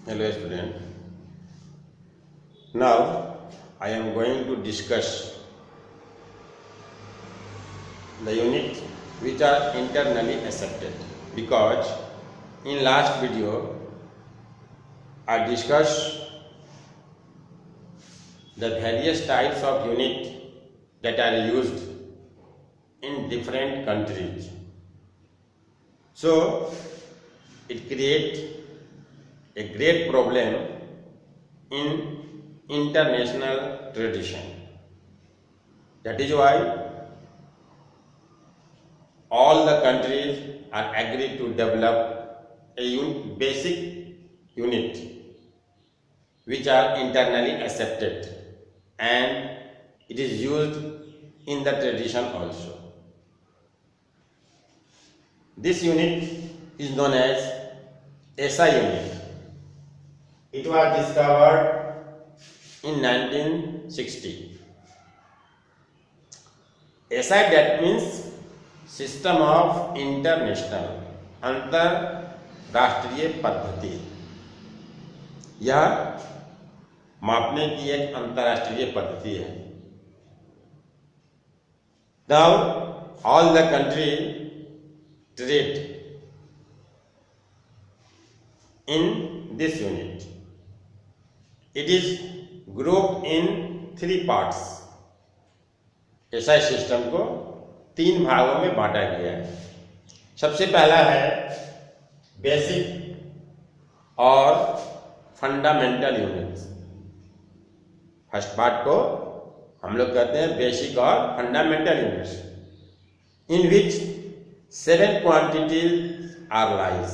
Hello student. Now I am going to discuss the units which are internally accepted, because in last video I discussed the various types of unit that are used in different countries. So it creates a great problem in international tradition. That is why all the countries are agreed to develop a basic unit which are internally accepted, and it is used in the tradition also. This unit is known as SI unit. It was discovered in 1960. SI, that means system of international, अंतरराष्ट्रीय पद्धति। यह मापने की एक अंतरराष्ट्रीय पद्धति है। Now all the country trade in this unit. It is group in 3 parts. SI system को 3 भागों में बांटा गया है. सबसे पहला है बेसिक और फंडामेंटल यूनिट्स. फर्स्ट पार्ट को हम लोग कहते हैं बेसिक और fundamental units, in which 7 quantities are lies,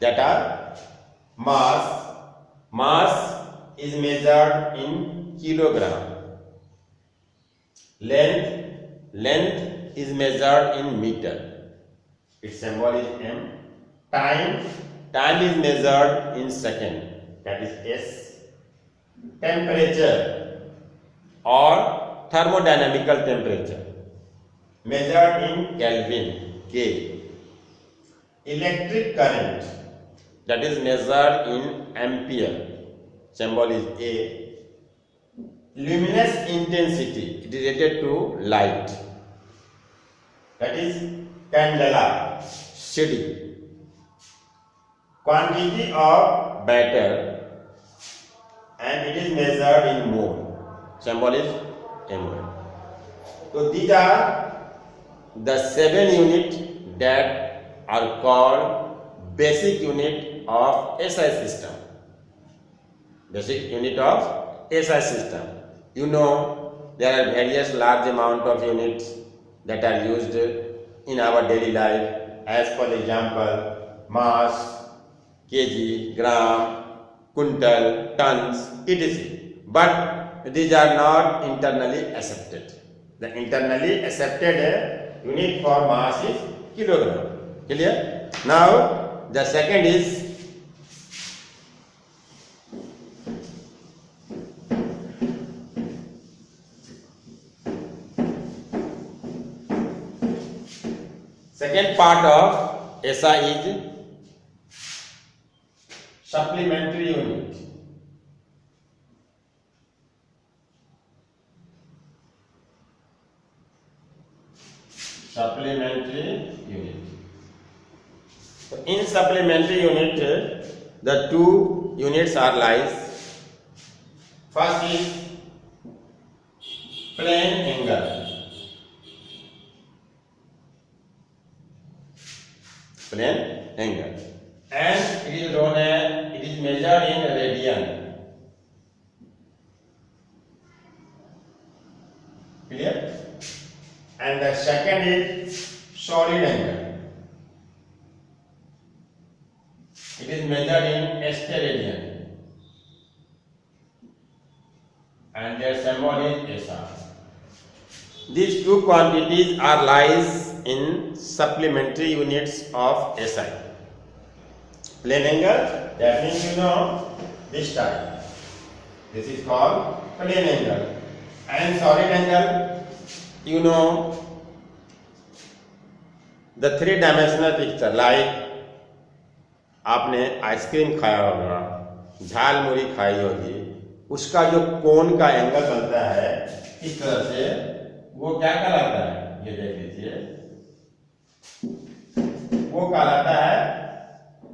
that are mass is measured in kilogram, length is measured in meter, its symbol is m, time is measured in second, that is s, temperature or thermodynamical temperature measured in Kelvin, K, electric current that is measured in ampere, symbol is A, luminous intensity, it is related to light, that is candela, CD, quantity of matter and it is measured in mole, symbol is mole. So these are the 7 units that are called basic unit of SI system. Basic unit of SI system. You know, there are various large amount of units that are used in our daily life, as for example mass, kg, gram, quintal, tons, etc. But these are not internally accepted. The internally accepted unit for mass is kilogram. Clear? Now the second is second part of SI is supplementary unit. Supplementary unit. So in supplementary unit, the 2 units are lies. First is plane angle. Plane angle, and it is known as, it is measured in radian. Clear? And the second is solid angle. It is measured in steradian, and their symbol is SR. These 2 quantities are lies in supplementary units of SI. Plane angle, that means you know this type. This is called plane angle. And solid angle, you know the 3-dimensional picture like आपने ice cream खाया होगा, झाल मुड़ी खाई होगी, उसका जो कोन का एंगल बनता है इस तरह से, वो क्या कहलाता है, ये देख लीजिए, वो कहलाता है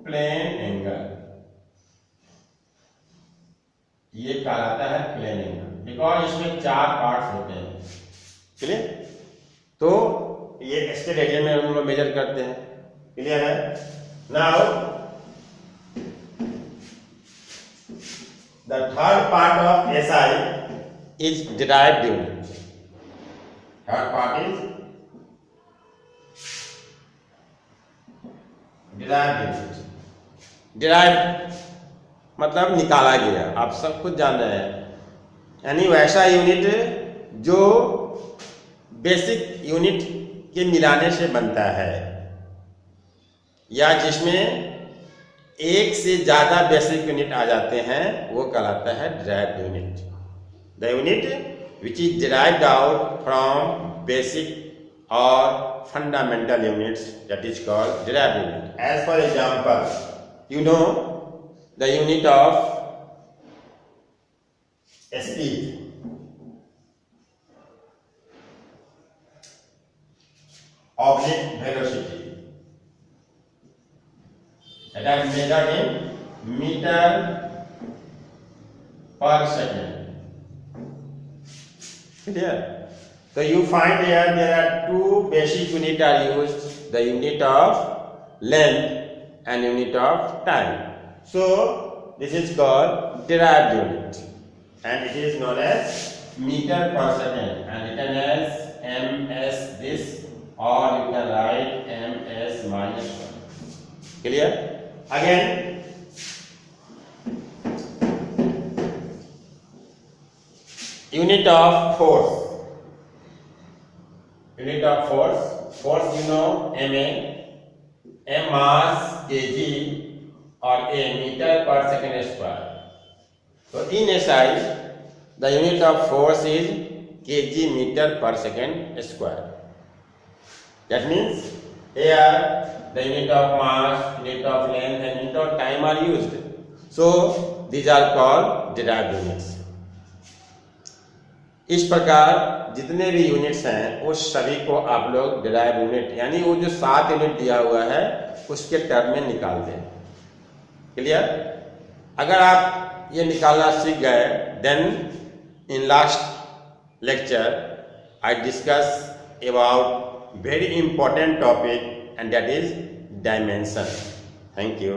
प्लेन एंगल। ये कहलाता है प्लेन एंगल, बिकॉज इसमें 4 पार्ट्स होते हैं। क्लियर? तो ये स्टेट एरिया में हम लोग मेजर करते हैं। क्लियर है? Now the third part of SI is derived unit. Third part is derived unit. Derived मतलब निकाला गया, आप सब कुछ जान रहे हैं, यानी वैसा यूनिट जो बेसिक यूनिट के मिलाने से बनता है, या जिसमें एक से ज्यादा बेसिक यूनिट आ जाते हैं, वो कहलाता है derived unit. The unit which is derived out from basic और fundamental units, that is called derived unit. As for example, you know the unit of speed, oblique velocity, that are measured in meter per second. Clear? So you find here there are 2 basic units are used, the unit of length and unit of time. So this is called derived unit, and it is known as meter per second, and written as ms this, or you can write ms minus 1. Clear? Again, unit of force. Unit of force. Force, you know, ma, m mass, kg, or a meter per second square. So in SI, the unit of force is kg meter per second square. That means here the unit of mass, unit of length and unit of time are used. So these are called derived units. इस प्रकार जितने भी units हैं उस सभी को आप लोग डिराइव यूनिट, यानी वो जो 7 यूनिट दिया हुआ है उसके टर्म में निकाल दें। क्लियर? अगर आप ये निकालना सीख गए, then in last lecture I discuss about very important topic, and that is dimension. Thank you.